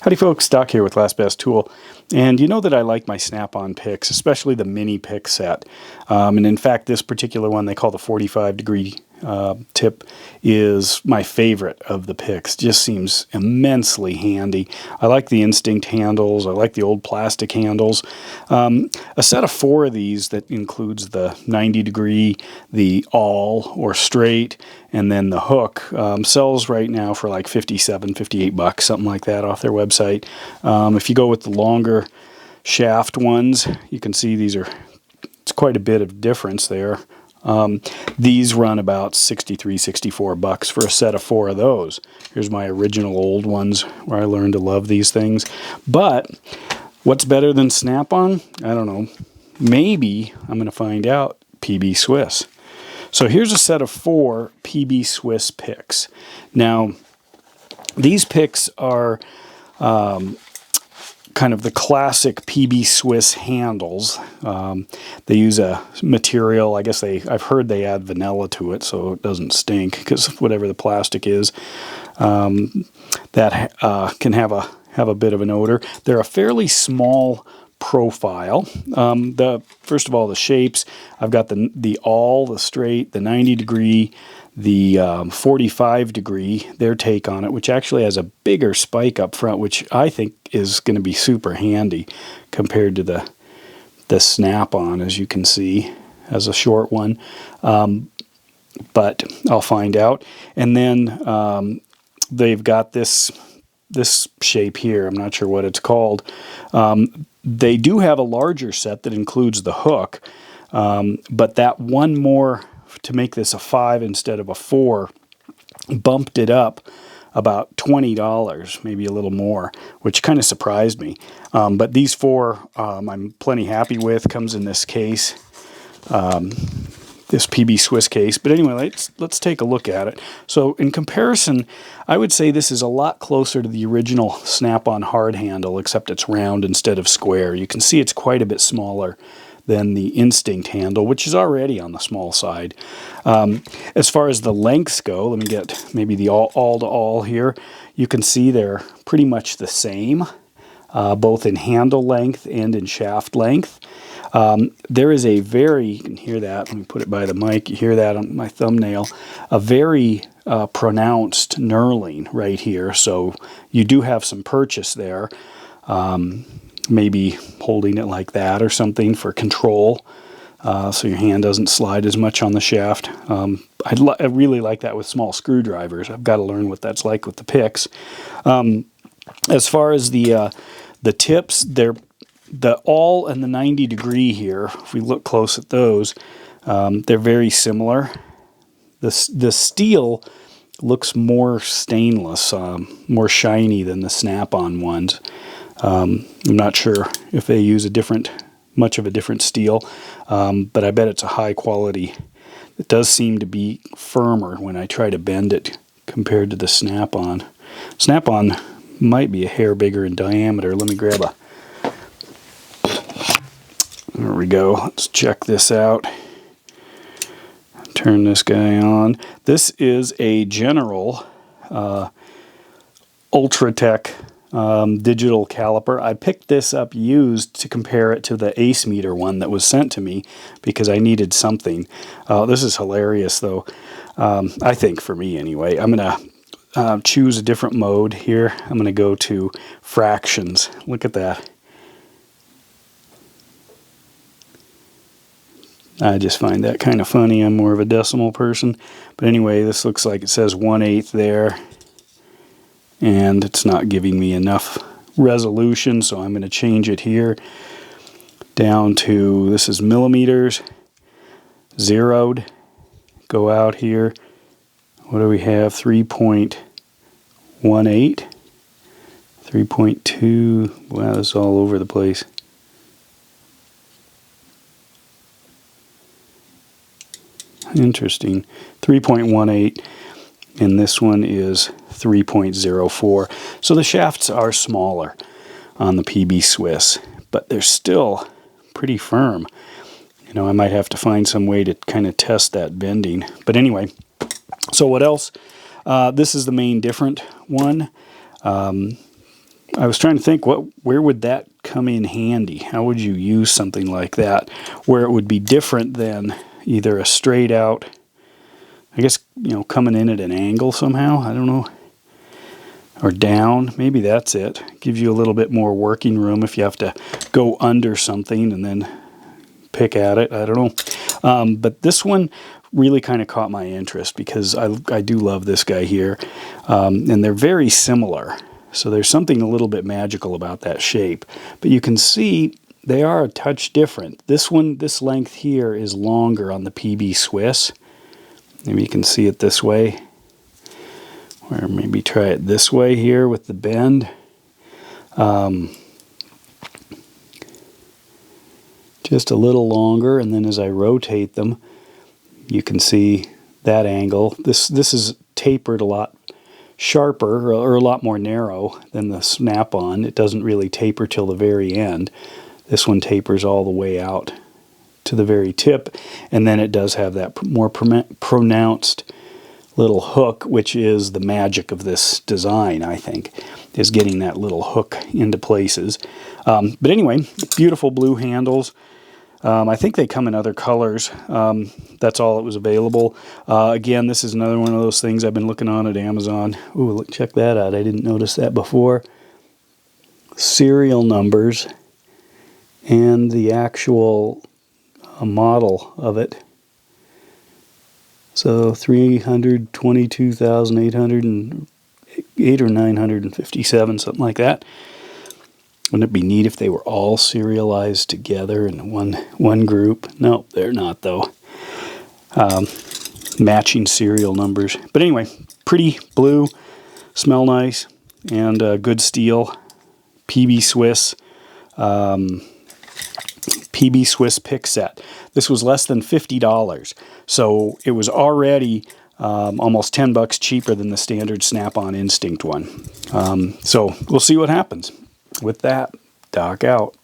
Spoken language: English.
Howdy folks, Doc here with Last Best Tool, and you know that I like my snap-on picks, especially the mini pick set. And in fact, this particular one they call the 45-degree tip is my favorite of the picks. Just seems immensely handy. I like the Instinct handles. I like the old plastic handles. A set of 4 of these that includes the 90-degree, the all or straight, and then the hook sells right now for like 57, 58 bucks, something like that off their website. If you go with the longer shaft ones, you can see it's quite a bit of difference there. These run about 63, 64 bucks for a set of 4 of those. Here's my original old ones where I learned to love these things. But what's better than Snap-on? I don't know. Maybe I'm going to find out. PB Swiss. So here's a set of 4 PB Swiss picks. Now, these picks are kind of the classic PB Swiss handles. They use a material, I guess I've heard they add vanilla to it so it doesn't stink, because whatever the plastic is, that can have a bit of an odor. They're a fairly small profile. First of all, the shapes. I've got the all, the straight, the 90-degree, the 45-degree, their take on it, which actually has a bigger spike up front, which I think is going to be super handy compared to the Snap-on, as you can see, as a short one. But I'll find out. And then they've got this shape here. I'm not sure what it's called. They do have a larger set that includes the hook, but that one more to make this a 5 instead of a 4 bumped it up about $20, maybe a little more, which kind of surprised me. But these 4 I'm plenty happy with. Comes in this case, this PB Swiss case. But anyway, let's take a look at it. So in comparison, I would say this is a lot closer to the original Snap-on hard handle, except it's round instead of square. You can see it's quite a bit smaller than the Instinct handle, which is already on the small side. As far as the lengths go, let me get maybe the all-to-all here. You can see they're pretty much the same, both in handle length and in shaft length. There is a very, you can hear that, let me put it by the mic, you hear that on my thumbnail, a very pronounced knurling right here, so you do have some purchase there. Maybe holding it like that or something for control, so your hand doesn't slide as much on the shaft. I really like that with small screwdrivers. I've got to learn what that's like with the picks. As far as the tips, they're the all and the 90-degree here. If we look close at those, they're very similar. The steel looks more stainless, more shiny than the Snap-on ones. I'm not sure if they use much of a different steel, but I bet it's a high quality. It does seem to be firmer when I try to bend it compared to the Snap-on. Snap-on might be a hair bigger in diameter. Let me grab a... There we go. Let's check this out. Turn this guy on. This is a General Ultratech digital caliper. I picked this up used to compare it to the Ace Meter one that was sent to me because I needed something. This is hilarious though, I think, for me anyway. I'm going to choose a different mode here. I'm going to go to fractions. Look at that. I just find that kind of funny. I'm more of a decimal person. But anyway, this looks like it says 1/8 there. And it's not giving me enough resolution, so I'm going to change it here down to, this is millimeters, zeroed. Go out here. What do we have? 3.18, 3.2. Wow, this is all over the place. Interesting. 3.18, and this one is 3.04. So the shafts are smaller on the PB Swiss, but they're still pretty firm. You know, I might have to find some way to kind of test that bending. But anyway, so what else? This is the main different one. I was trying to think, where would that come in handy? How would you use something like that where it would be different than either a straight out, I guess, coming in at an angle somehow, I don't know, or down, maybe that's it. Gives you a little bit more working room if you have to go under something and then pick at it, I don't know. But this one really kind of caught my interest because I do love this guy here, and they're very similar. So there's something a little bit magical about that shape. But you can see they are a touch different. This one, this length here is longer on the PB Swiss. Maybe you can see it this way. Or maybe try it this way here with the bend. Just a little longer, and then as I rotate them, you can see that angle. This is tapered a lot sharper, or a lot more narrow than the snap-on. It doesn't really taper till the very end. This one tapers all the way out to the very tip, and then it does have that more pronounced little hook, which is the magic of this design, I think, is getting that little hook into places. But anyway, beautiful blue handles. I think they come in other colors. That's all that was available. Again, this is another one of those things I've been looking on at Amazon. Ooh, look, check that out. I didn't notice that before. Serial numbers and the actual model of it. So 322,808 or 957, something like that. Wouldn't it be neat if they were all serialized together in one group? No, they're not, though. Matching serial numbers. But anyway, pretty blue, smell nice, and good steel. PB Swiss pick set. This was less than $50, so it was already almost $10 cheaper than the standard Snap-on Instinct one. So we'll see what happens. With that, Doc out.